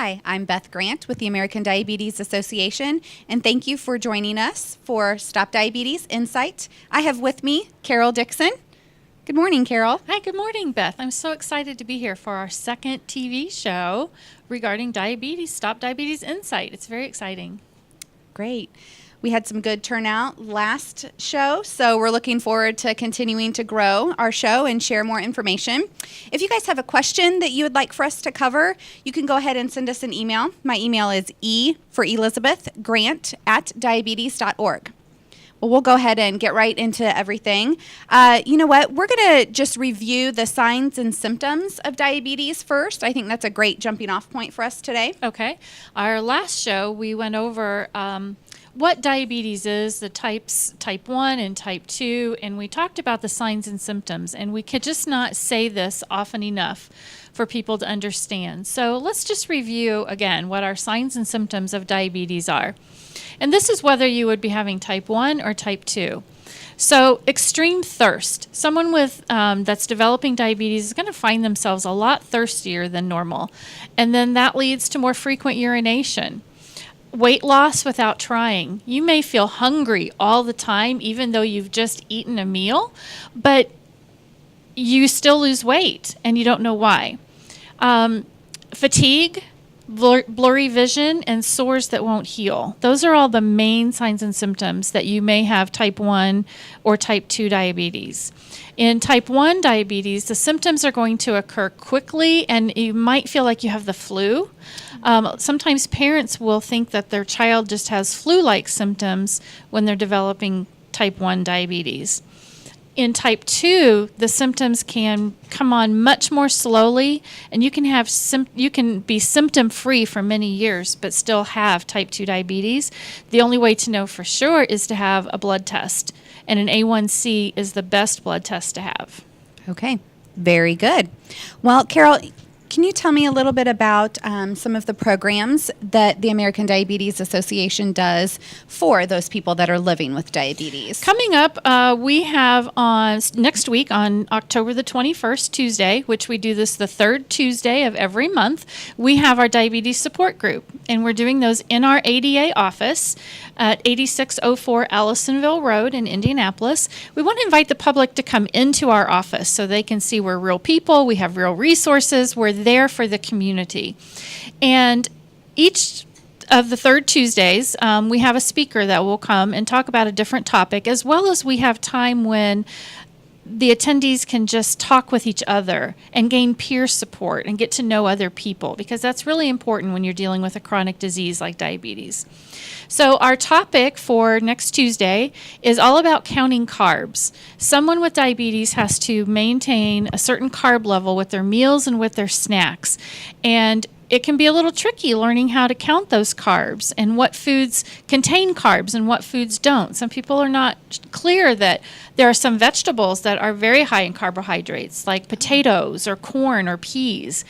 Hi, I'm Beth Grant with the American Diabetes Association, and thank you for joining us for Stop Diabetes Insight. I have with me Carol Dixon. Good morning, Carol. Hi, good morning, Beth. I'm so excited to be here for our second TV show regarding diabetes, Stop Diabetes Insight. It's very exciting. Great. We had some good turnout last show, so we're looking forward to continuing to grow our show and share more information. If you guys have a question that you would like for us to cover, you can go ahead and send us an email. My email is e4elizabeth@diabetes.org. Well, we'll go ahead and get right into everything. You know what? We're going to just review the signs and symptoms of diabetes first. I think that's a great jumping off point for us today. Okay. Our last show, we went over what diabetes is, the types, type 1 and type 2, and we talked about the signs and symptoms, and we could just not say this often enough for people to understand. So let's just review again what our signs and symptoms of diabetes are. And this is whether you would be having type 1 or type 2. So extreme thirst. Someone with that's developing diabetes is going to find themselves a lot thirstier than normal. And then that leads to more frequent urination. Weight loss without trying. You may feel hungry all the time, even though you've just eaten a meal, but you still lose weight and you don't know why. Fatigue, blurry vision, and sores that won't heal. Those are all the main signs and symptoms that you may have type 1 or type 2 diabetes. In type 1 diabetes, the symptoms are going to occur quickly, and you might feel like you have the flu. Sometimes parents will think that their child just has flu-like symptoms when they're developing type 1 diabetes. In type 2, the symptoms can come on much more slowly, and you can be symptom-free for many years but still have type 2 diabetes. The only way to know for sure is to have a blood test, and an A1C is the best blood test to have. Okay, very good. Well, Carol, can you tell me a little bit about some of the programs that the American Diabetes Association does for those people that are living with diabetes? Coming up, we have on next week on October the 21st, Tuesday, which we do this the third Tuesday of every month, we have our diabetes support group. And we're doing those in our ADA office at 8604 Allisonville Road in Indianapolis. We want to invite the public to come into our office so they can see we're real people, we have real resources, we're there for the community. And each of the third Tuesdays, we have a speaker that will come and talk about a different topic, as well as we have time when the attendees can just talk with each other and gain peer support and get to know other people, because that's really important when you're dealing with a chronic disease like diabetes. So our topic for next Tuesday is all about counting carbs. Someone with diabetes has to maintain a certain carb level with their meals and with their snacks. And it can be a little tricky learning how to count those carbs and what foods contain carbs and what foods don't. Some people are not clear that there are some vegetables that are very high in carbohydrates, like potatoes or corn or peas.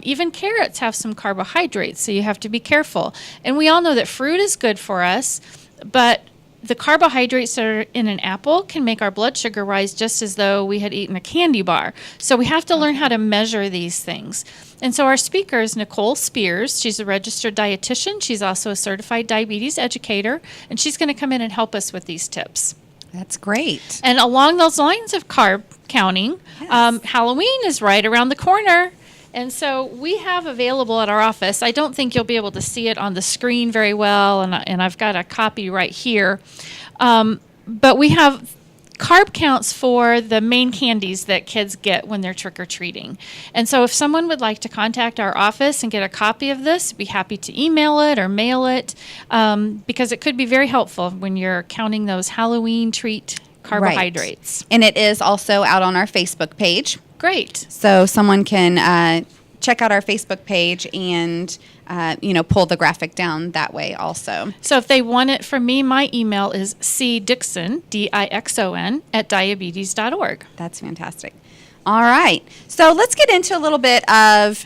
Even carrots have some carbohydrates, so you have to be careful. And we all know that fruit is good for us, but the carbohydrates that are in an apple can make our blood sugar rise just as though we had eaten a candy bar. So we have to learn how to measure these things. And so our speaker is Nicole Spears. She's a registered dietitian. She's also a certified diabetes educator, and she's going to come in and help us with these tips. That's great. And along those lines of carb counting, Yes. Halloween is right around the corner. And so we have available at our office, I don't think you'll be able to see it on the screen very well, and I've got a copy right here, but we have carb counts for the main candies that kids get when they're trick-or-treating. And so if someone would like to contact our office and get a copy of this, be happy to email it or mail it, because it could be very helpful when you're counting those Halloween treat carbohydrates. Right. And it is also out on our Facebook page. Great. So someone can check out our Facebook page and, pull the graphic down that way also. So if they want it from me, my email is cdixon, Dixon, @diabetes.org. That's fantastic. All right. So let's get into a little bit of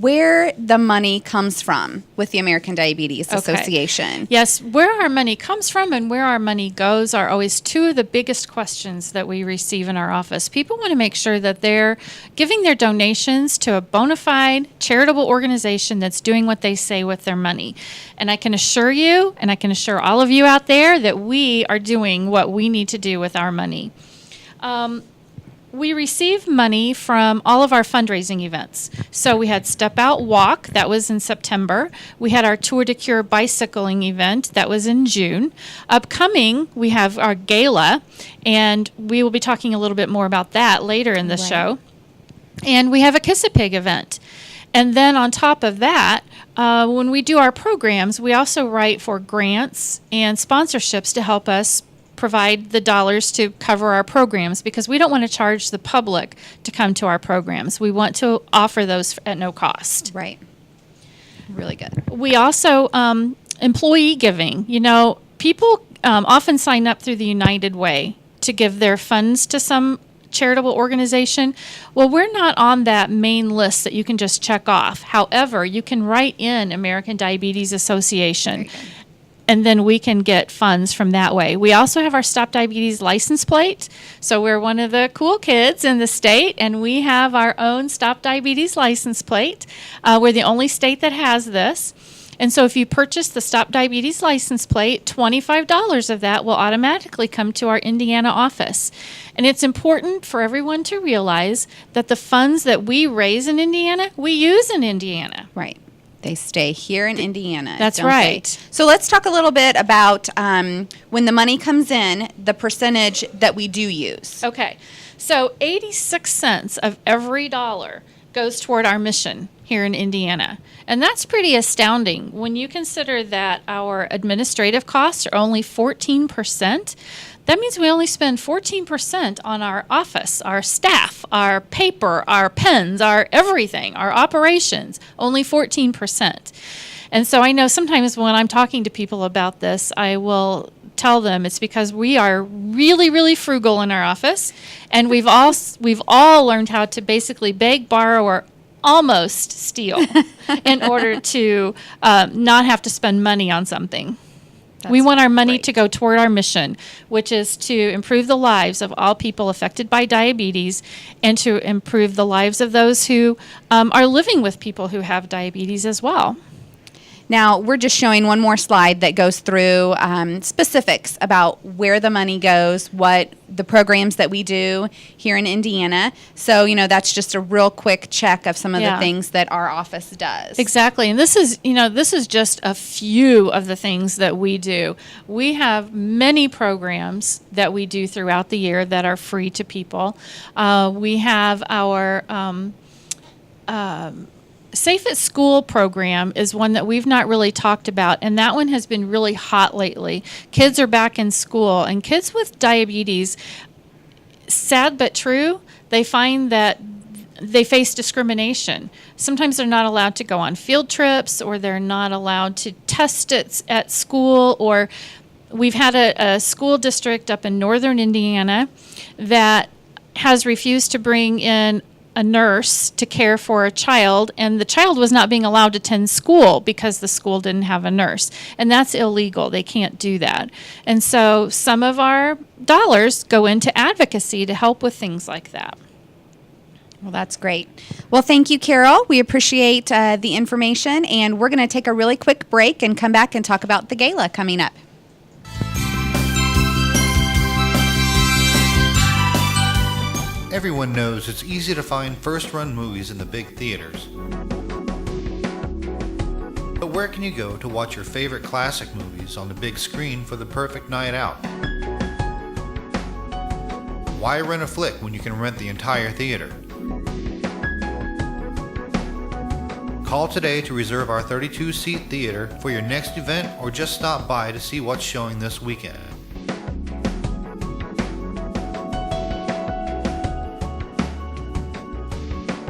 where the money comes from with the American Diabetes Association. Yes, where our money comes from and where our money goes are always two of the biggest questions that we receive in our office. People want to make sure that they're giving their donations to a bona fide charitable organization that's doing what they say with their money. And I can assure you, and I can assure all of you out there, that we are doing what we need to do with our money. We receive money from all of our fundraising events. So we had Step Out Walk, that was in September. We had our Tour de Cure bicycling event, that was in June. Upcoming, we have our gala, and we will be talking a little bit more about that later in the show. And we have a Kiss a Pig event. And then on top of that, when we do our programs, we also write for grants and sponsorships to help us provide the dollars to cover our programs, because we don't want to charge the public to come to our programs. We want to offer those at no cost. Right. Really good. We also, employee giving. You know, people often sign up through the United Way to give their funds to some charitable organization. Well, we're not on that main list that you can just check off. However, you can write in American Diabetes Association, and then we can get funds from that way. We also have our Stop Diabetes license plate. So we're one of the cool kids in the state, and we have our own Stop Diabetes license plate. We're the only state that has this. And so if you purchase the Stop Diabetes license plate, $25 of that will automatically come to our Indiana office. And it's important for everyone to realize that the funds that we raise in Indiana, we use in Indiana. Right. They stay here in Indiana. That's right. So let's talk a little bit about when the money comes in, the percentage that we do use. Okay. So 86 cents of every dollar goes toward our mission here in Indiana. And that's pretty astounding when you consider that our administrative costs are only 14%. That means we only spend 14% on our office, our staff, our paper, our pens, our everything, our operations, only 14%. And so I know sometimes when I'm talking to people about this, I will tell them it's because we are really, really frugal in our office, and we've all learned how to basically beg, borrow, or almost steal in order to not have to spend money on something. We want our money to go toward our mission, which is to improve the lives of all people affected by diabetes and to improve the lives of those who are living with people who have diabetes as well. Now, we're just showing one more slide that goes through specifics about where the money goes, what the programs that we do here in Indiana. So, you know, that's just a real quick check of some of the things that our office does. Exactly. And this is just a few of the things that we do. We have many programs that we do throughout the year that are free to people. We have our Safe at School program is one that we've not really talked about, and that one has been really hot lately. Kids are back in school, and kids with diabetes, sad but true, they find that they face discrimination. Sometimes they're not allowed to go on field trips, or they're not allowed to test it at school, or we've had a school district up in northern Indiana that has refused to bring in a nurse to care for a child, and the child was not being allowed to attend school because the school didn't have a nurse. And that's illegal. They can't do that. And so some of our dollars go into advocacy to help with things like that. Well, that's great. Well, thank you, Carol. We appreciate the information, and we're going to take a really quick break and come back and talk about the gala coming up. Everyone knows it's easy to find first-run movies in the big theaters. But where can you go to watch your favorite classic movies on the big screen for the perfect night out? Why rent a flick when you can rent the entire theater? Call today to reserve our 32-seat theater for your next event, or just stop by to see what's showing this weekend.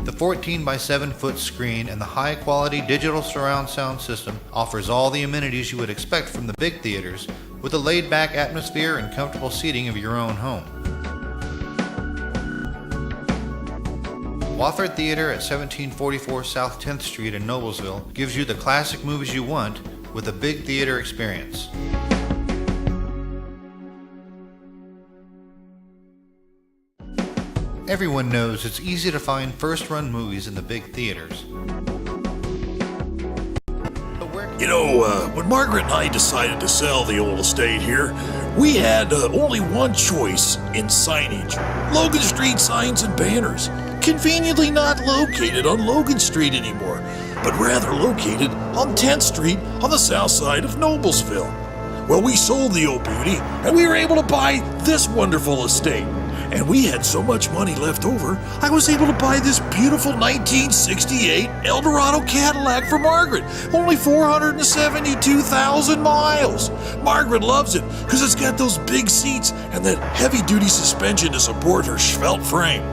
The 14 by 7 foot screen and the high quality digital surround sound system offers all the amenities you would expect from the big theaters, with a laid back atmosphere and comfortable seating of your own home. Wofford Theater at 1744 South 10th Street in Noblesville gives you the classic movies you want with a big theater experience. Everyone knows it's easy to find first-run movies in the big theaters. When Margaret and I decided to sell the old estate here, we had only one choice in signage. Logan Street Signs and Banners. Conveniently not located on Logan Street anymore, but rather located on 10th Street on the south side of Noblesville. Well, we sold the old beauty, and we were able to buy this wonderful estate. And we had so much money left over, I was able to buy this beautiful 1968 Eldorado Cadillac for Margaret. Only 472,000 miles. Margaret loves it because it's got those big seats and that heavy-duty suspension to support her svelte frame.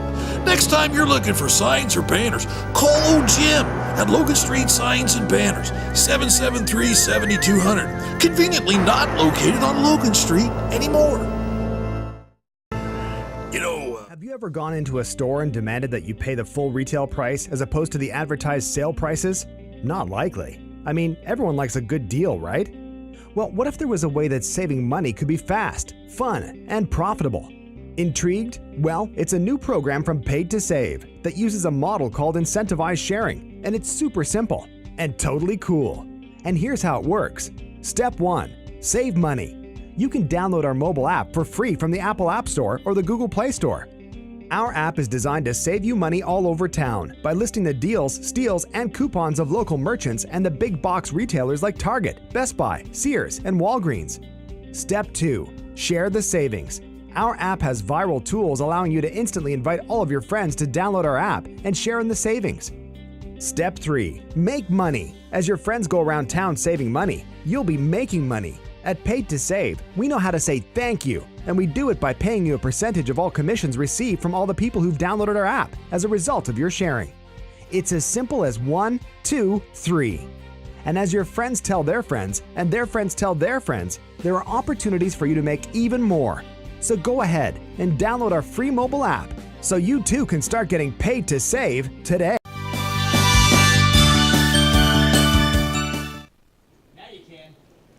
Next time you're looking for signs or banners, call old Jim at Logan Street Signs and Banners, 773-7200. Conveniently not located on Logan Street anymore. Have you ever gone into a store and demanded that you pay the full retail price as opposed to the advertised sale prices? Not likely. I mean, everyone likes a good deal, right? Well, what if there was a way that saving money could be fast, fun, and profitable? Intrigued? Well, it's a new program from Paid to Save that uses a model called incentivized sharing, and it's super simple and totally cool. And here's how it works. Step 1. Save money. You can download our mobile app for free from the Apple App Store or the Google Play Store. Our app is designed to save you money all over town by listing the deals, steals, and coupons of local merchants and the big box retailers like Target, Best Buy, Sears, and Walgreens. Step 2. Share the savings. Our app has viral tools allowing you to instantly invite all of your friends to download our app and share in the savings. Step 3. Make money. As your friends go around town saving money, you'll be making money. At Paid to Save, we know how to say thank you, and we do it by paying you a percentage of all commissions received from all the people who've downloaded our app as a result of your sharing. It's as simple as 1, 2, 3. And as your friends tell their friends, and their friends tell their friends, there are opportunities for you to make even more. So go ahead and download our free mobile app so you too can start getting paid to save today.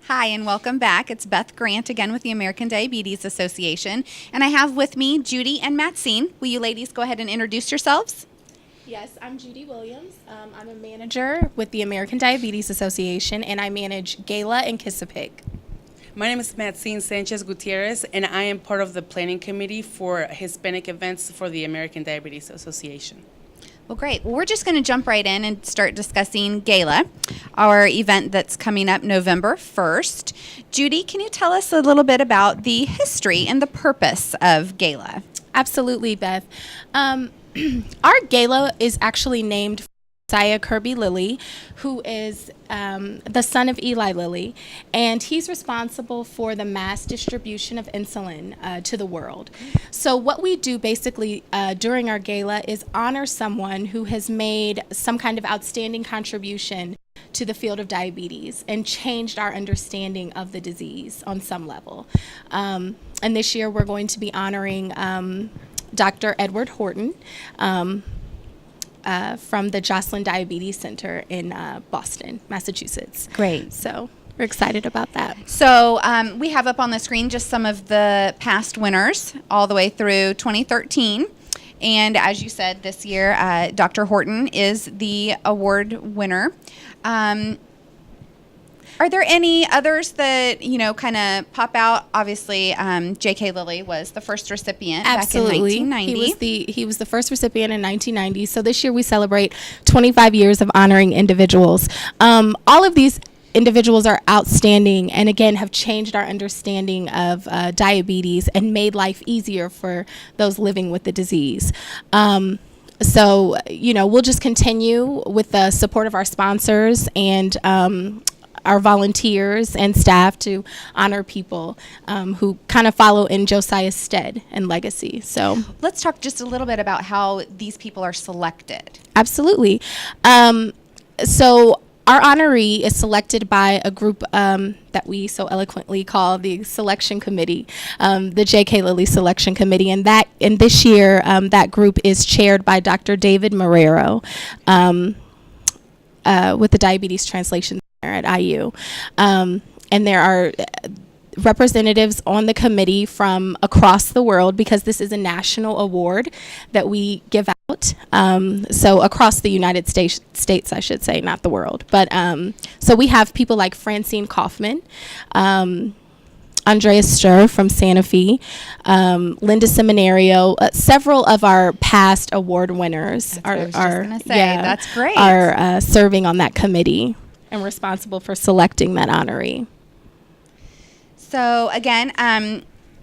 Hi, and welcome back. It's Beth Grant again with the American Diabetes Association, and I have with me Judy and Maxine. Will you ladies go ahead and introduce yourselves? Yes, I'm Judy Williams. I'm a manager with the American Diabetes Association, and I manage Gala and Kiss-A-Pig. My name is Maxine Sanchez Gutierrez, and I am part of the planning committee for Hispanic events for the American Diabetes Association. Well, great. Well, we're just going to jump right in and start discussing Gala, our event that's coming up November 1st. Judy, can you tell us a little bit about the history and the purpose of Gala? Absolutely, Beth. Our Gala is actually named Josiah Kirby Lilly, who is the son of Eli Lilly, and he's responsible for the mass distribution of insulin to the world. So what we do basically during our gala is honor someone who has made some kind of outstanding contribution to the field of diabetes and changed our understanding of the disease on some level. And this year we're going to be honoring Dr. Edward Horton, from the Joslin Diabetes Center in Boston, Massachusetts. Great. So we're excited about that. So we have up on the screen just some of the past winners all the way through 2013. And as you said, this year, Dr. Horton is the award winner. Are there any others that, kind of pop out? Obviously, J.K. Lilly was the first recipient Absolutely. back in 1990. He was the first recipient in 1990. So this year we celebrate 25 years of honoring individuals. All of these individuals are outstanding and, again, have changed our understanding of diabetes and made life easier for those living with the disease. So, we'll just continue with the support of our sponsors and our volunteers and staff to honor people who kind of follow in Josiah's stead and legacy. So let's talk just a little bit about how these people are selected. Absolutely. So our honoree is selected by a group that we so eloquently call the selection committee, the J.K. Lilly selection committee, and this year that group is chaired by Dr. David Marrero with the Diabetes Translation Center at IU, and there are representatives on the committee from across the world, because this is a national award that we give out. So across the United States, I should say, not the world. But so we have people like Francine Kaufman, Andrea Sturr from Santa Fe, Linda Seminario, several of our past award winners that's great. are serving on that committee and responsible for selecting that honoree. So again,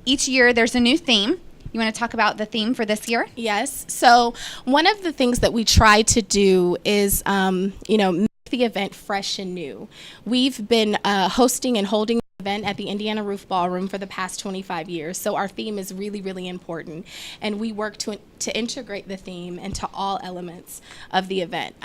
each year there's a new theme. You want to talk about the theme for this year? Yes. So one of the things that we try to do is, make the event fresh and new. We've been hosting and holding the event at the Indiana Roof Ballroom for the past 25 years. So our theme is really, really important. And we work to integrate the theme into all elements of the event.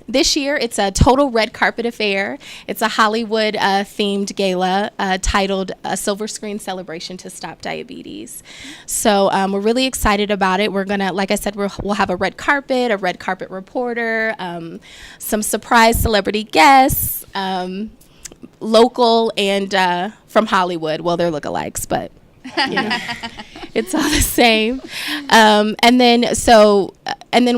This year, it's a total red carpet affair. It's a Hollywood themed gala titled A Silver Screen Celebration to Stop Diabetes. So we're really excited about it. We're going to, like I said, we'll have a red carpet reporter, some surprise celebrity guests, local and from Hollywood. Well, they're lookalikes, but it's all the same. And then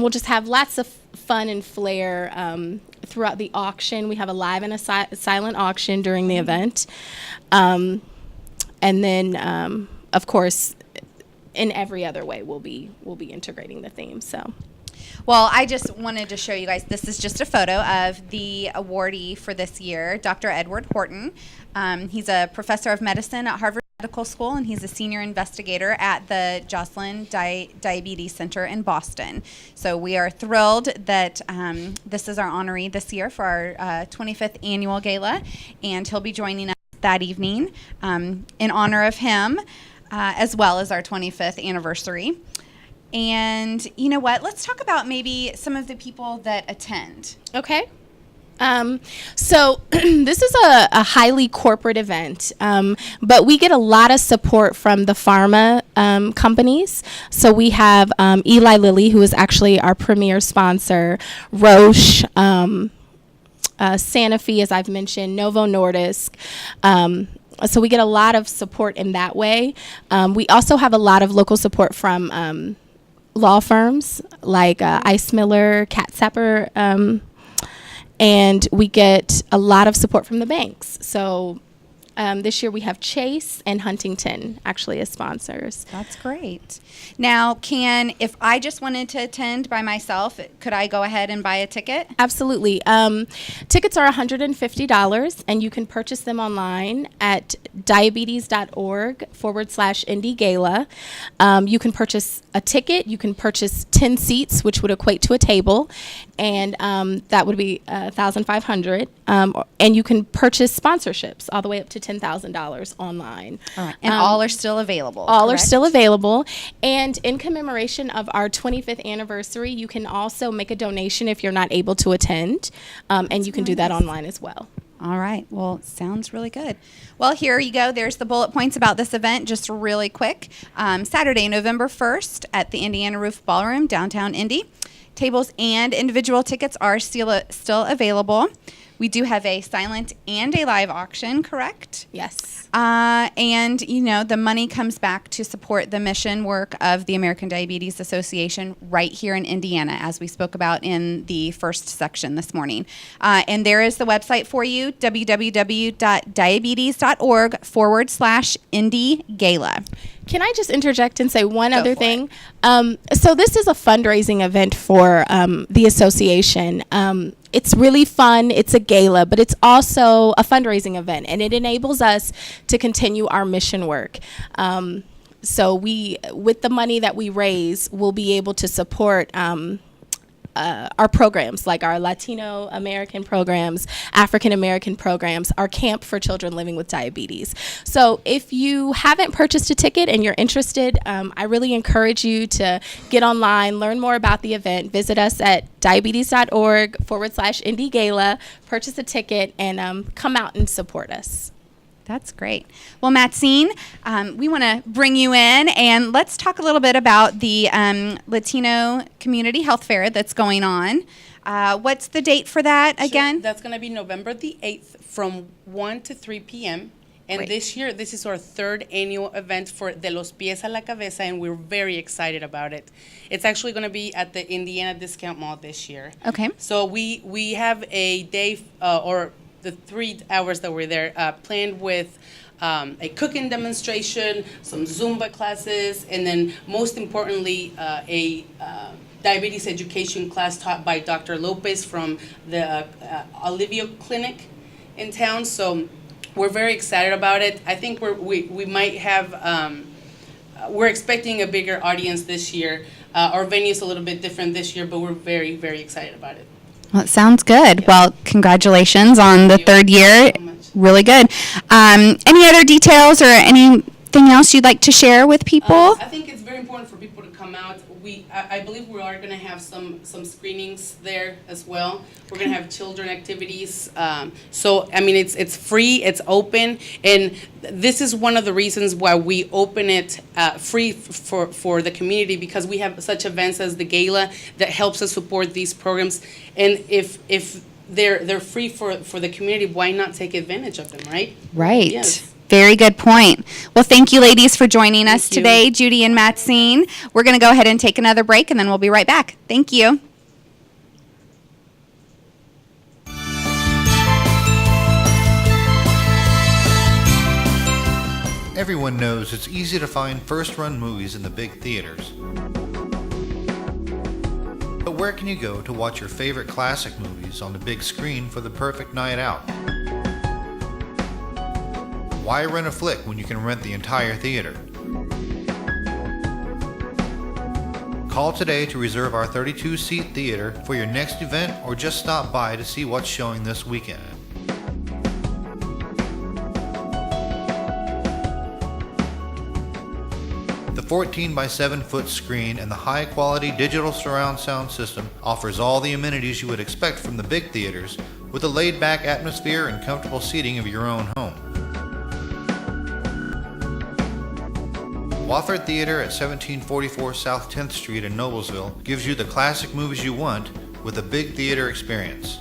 we'll just have lots of fun and flair throughout the auction. We have a live and a silent auction during the event. And then, of course, in every other way, we'll be integrating the theme. So. Well, I just wanted to show you guys, this is just a photo of the awardee for this year, Dr. Edward Horton. He's a professor of medicine at Harvard Medical School, and he's a senior investigator at the Joslin Diabetes Center in Boston. So we are thrilled that this is our honoree this year for our 25th annual gala, and he'll be joining us that evening in honor of him, as well as our 25th anniversary. And you know what? Let's talk about maybe some of the people that attend. Okay. So this is a highly corporate event, but we get a lot of support from the pharma companies. So we have Eli Lilly, who is actually our premier sponsor, Roche, Sanofi, as I've mentioned, Novo Nordisk. So we get a lot of support in that way. We also have a lot of local support from law firms like Ice Miller, Cat Sapper, and we get a lot of support from the banks. So this year we have Chase and Huntington actually as sponsors. That's great. Now, if I just wanted to attend by myself, could I go ahead and buy a ticket? Absolutely. Tickets are $150, and you can purchase them online at diabetes.org/Indie Gala. You can purchase a ticket. You can purchase 10 seats, which would equate to a table, and that would be $1,500. And you can purchase sponsorships all the way up to $10,000 online. All right. And all are still available. All correct? are still available. And in commemoration of our 25th anniversary, you can also make a donation if you're not able to attend, and you can do that online as well. All right. Well, sounds really good. Well, here you go. There's the bullet points about this event, just really quick. Saturday, November 1st at the Indiana Roof Ballroom, downtown Indy. Tables and individual tickets are still available. We do have a silent and a live auction, correct? Yes. And, the money comes back to support the mission work of the American Diabetes Association right here in Indiana, as we spoke about in the first section this morning. And there is the website for you, www.diabetes.org/Indie Gala. Can I just interject and say one other thing? So this is a fundraising event for the association. It's really fun. It's a gala, but it's also a fundraising event, and it enables us to continue our mission work. So with the money that we raise, we'll be able to support our programs, like our Latino American programs, African American programs, our camp for children living with diabetes. So if you haven't purchased a ticket and you're interested, I really encourage you to get online, learn more about the event, visit us at diabetes.org/Indie Gala, purchase a ticket, and come out and support us. That's great. Well, Maxine, we want to bring you in, and let's talk a little bit about the Latino Community Health Fair that's going on. What's the date for that again? Sure. That's going to be November the 8th from 1 to 3 p.m. And Great. this year, this is our third annual event for De los Pies a la Cabeza, and we're very excited about it. It's actually going to be at the Indiana Discount Mall this year. Okay. So we have a day or the 3 hours that we're there planned with a cooking demonstration, some Zumba classes, and then most importantly, a diabetes education class taught by Dr. Lopez from the Alivio Clinic in town. So we're very excited about it. I think we might have, we're expecting a bigger audience this year. Our venue is a little bit different this year, but we're very, very excited about it. Well, it sounds good. Well, congratulations on the third year. So much. Really good. Any other details or anything else you'd like to share with people? I think it's very important for people to come out. I believe we are going to have some screenings there as well. We're going to have children activities. So, I mean, it's free, it's open, and this is one of the reasons why we open it free for the community, because we have such events as the gala that helps us support these programs. And if they're free for the community, why not take advantage of them, right? Right. Yes. Very good point. Well, thank you, ladies, for joining us Thank you. today, Judy and Maxine. We're going to go ahead and take another break, and then we'll be right back. Thank you. Everyone knows it's easy to find first-run movies in the big theaters. But where can you go to watch your favorite classic movies on the big screen for the perfect night out? Why rent a flick when you can rent the entire theater? Call today to reserve our 32-seat theater for your next event, or just stop by to see what's showing this weekend. The 14 by 7 foot screen and the high quality digital surround sound system offers all the amenities you would expect from the big theaters, with a laid back atmosphere and comfortable seating of your own home. Wofford Theater at 1744 South 10th Street in Noblesville gives you the classic movies you want with a big theater experience.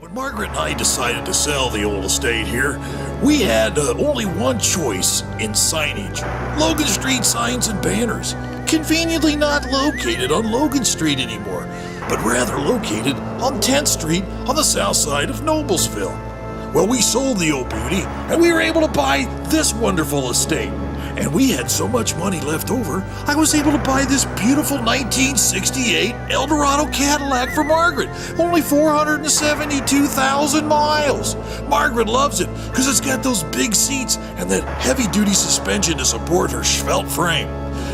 When Margaret and I decided to sell the old estate here, we had only one choice in signage: Logan Street signs and banners. Conveniently not located on Logan Street anymore, but rather located on 10th Street on the south side of Noblesville. Well, we sold the old beauty, and we were able to buy this wonderful estate. And we had so much money left over, I was able to buy this beautiful 1968 Eldorado Cadillac for Margaret. Only 472,000 miles. Margaret loves it because it's got those big seats and that heavy-duty suspension to support her svelte frame.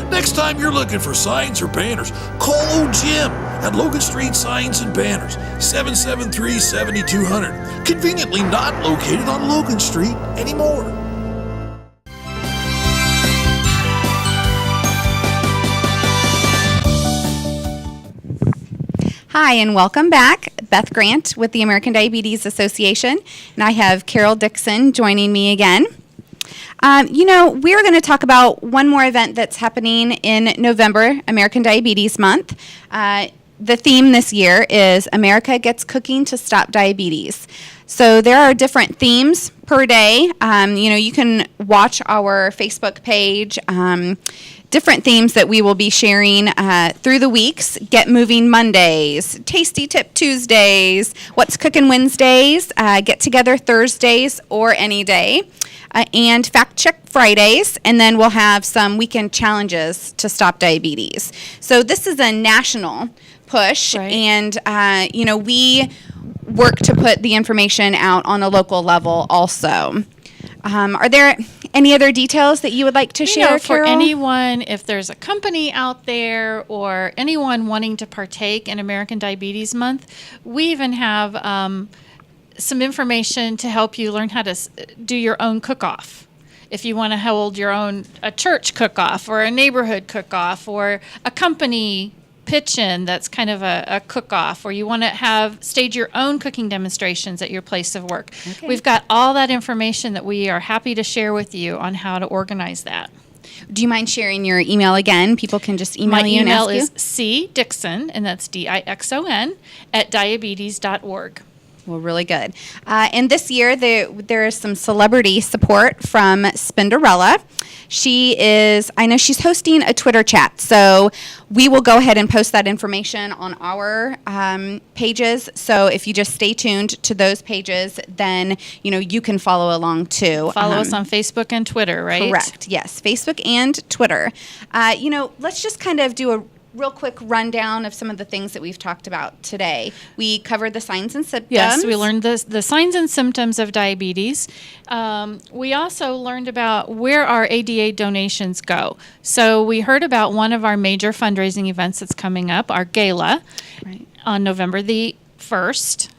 Next time you're looking for signs or banners, call old Jim at Logan Street Signs and Banners, 773-7200. Conveniently not located on Logan Street anymore. Hi, and welcome back. Beth Grant with the American Diabetes Association, and I have Carol Dixon joining me again. We're going to talk about one more event that's happening in November, American Diabetes Month. The theme this year is America Gets Cooking to Stop Diabetes. So there are different themes per day. You can watch our Facebook page. Different themes that we will be sharing through the weeks. Get Moving Mondays, Tasty Tip Tuesdays, What's Cooking Wednesdays, Get Together Thursdays or any day, and Fact Check Fridays, and then we'll have some weekend challenges to stop diabetes. So this is a national push, Right. and we work to put the information out on a local level also. Are there any other details that you would like to share, For Carol? anyone, if there's a company out there or anyone wanting to partake in American Diabetes Month, we even have some information to help you learn how to do your own cook-off. If you want to hold your own, a church cook-off or a neighborhood cook-off or a company pitch-in that's kind of a cook-off, or you want to stage your own cooking demonstrations at your place of work. Okay. We've got all that information that we are happy to share with you on how to organize that. Do you mind sharing your email again? People can just email My you and email ask you. is cdixon, and that's DIXON, @diabetes.org. Well, really good. And this year, there is some celebrity support from Spinderella. I know she's hosting a Twitter chat, so we will go ahead and post that information on our pages. So if you just stay tuned to those pages, then, you can follow along too. Follow us on Facebook and Twitter, right? Correct, yes, Facebook and Twitter. Let's just kind of do a real quick rundown of some of the things that we've talked about today. We covered the signs and symptoms. Yes, we learned the signs and symptoms of diabetes. We also learned about where our ADA donations go. So we heard about one of our major fundraising events that's coming up, our gala, Right. on November the 1st.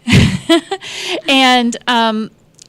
And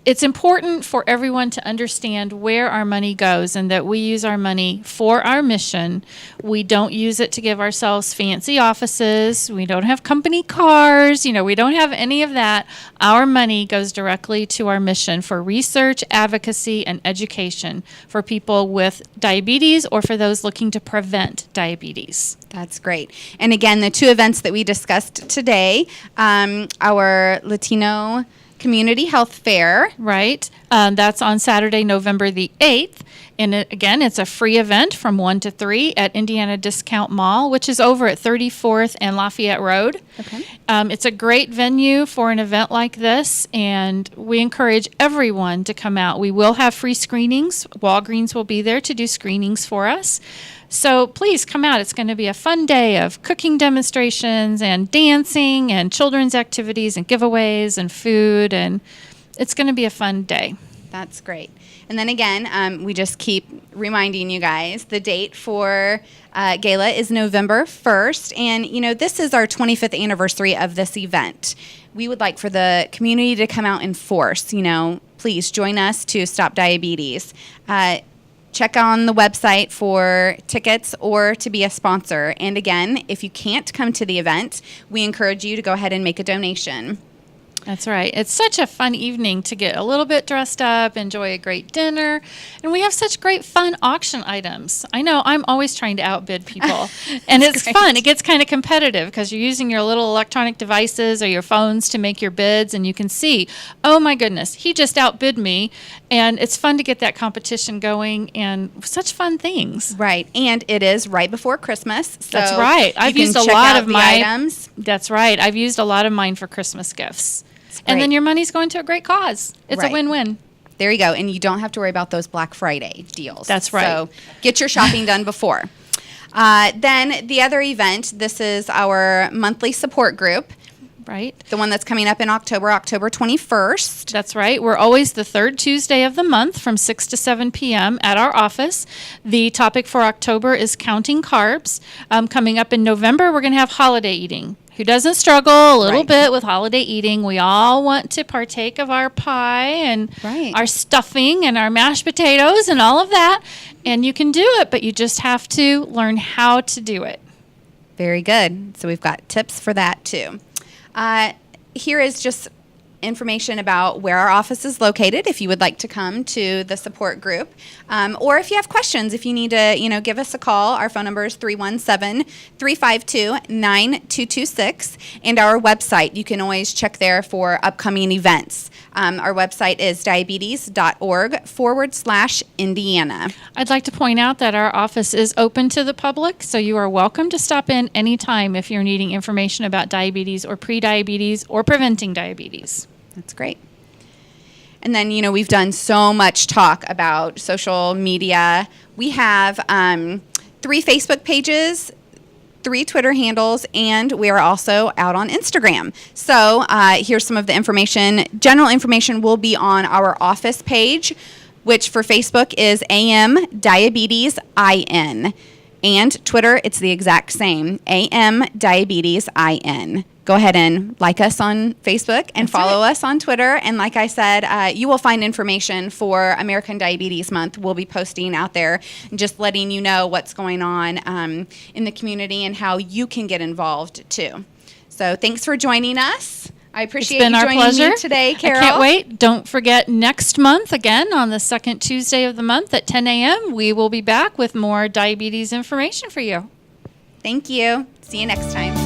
it's important for everyone to understand where our money goes and that we use our money for our mission. We don't use it to give ourselves fancy offices. We don't have company cars. We don't have any of that. Our money goes directly to our mission for research, advocacy, and education for people with diabetes or for those looking to prevent diabetes. That's great. And again, the two events that we discussed today, our Latino Community Health Fair. Right. That's on Saturday, November the 8th. And again, it's a free event from 1 to 3 at Indiana Discount Mall, which is over at 34th and Lafayette Road. Okay. It's a great venue for an event like this, and we encourage everyone to come out. We will have free screenings. Walgreens will be there to do screenings for us. So please come out. It's going to be a fun day of cooking demonstrations and dancing and children's activities and giveaways and food, and it's going to be a fun day. That's great. And then again, we just keep reminding you guys, the date for Gala is November 1st. And, this is our 25th anniversary of this event. We would like for the community to come out in force. Please join us to stop diabetes. Check on the website for tickets or to be a sponsor. And again, if you can't come to the event, we encourage you to go ahead and make a donation. That's right. It's such a fun evening to get a little bit dressed up, enjoy a great dinner, and we have such great fun auction items. I know I'm always trying to outbid people, and it's great. fun. It gets kind of competitive because you're using your little electronic devices or your phones to make your bids, and you can see, oh my goodness, he just outbid me, and it's fun to get that competition going and such fun things. Right. And it is right before Christmas. So That's right. I've you used can a check lot out of the my items. That's right. I've used a lot of mine for Christmas gifts. And great. then your money's going to a great cause. It's Right. a win-win. There you go. And you don't have to worry about those Black Friday deals. That's right. So get your shopping done before. Then the other event, this is our monthly support group, Right. the one that's coming up in October 21st. That's right. We're always the third Tuesday of the month from 6 to 7 p.m. at our office. The topic for October is counting carbs. Coming up in November, we're going to have holiday eating. Who doesn't struggle a little Right. bit with holiday eating? We all want to partake of our pie and Right. our stuffing and our mashed potatoes and all of that. And you can do it, but you just have to learn how to do it. Very good. So we've got tips for that too. Here is just information about where our office is located if you would like to come to the support group. Or if you have questions, if you need to, give us a call. Our phone number is 317-352-9226. And our website, you can always check there for upcoming events. Our website is diabetes.org/Indiana. I'd like to point out that our office is open to the public, so you are welcome to stop in anytime if you're needing information about diabetes or pre-diabetes or preventing diabetes. That's great. And then, we've done so much talk about social media. We have 3 Facebook pages, 3 Twitter handles, and we are also out on Instagram. So here's some of the information. General information will be on our office page. which for Facebook is AM DiabetesIN. And Twitter, it's the exact same, AM DiabetesIN. Go ahead and like us on Facebook and follow us on Twitter. And like I said, you will find information for American Diabetes Month. We'll be posting out there, just letting you know what's going on in the community and how you can get involved too. So thanks for joining us. I appreciate It's been you our joining pleasure. me today, Carol. I can't wait. Don't forget, next month, again, on the second Tuesday of the month at 10 a.m., we will be back with more diabetes information for you. Thank you. See you next time.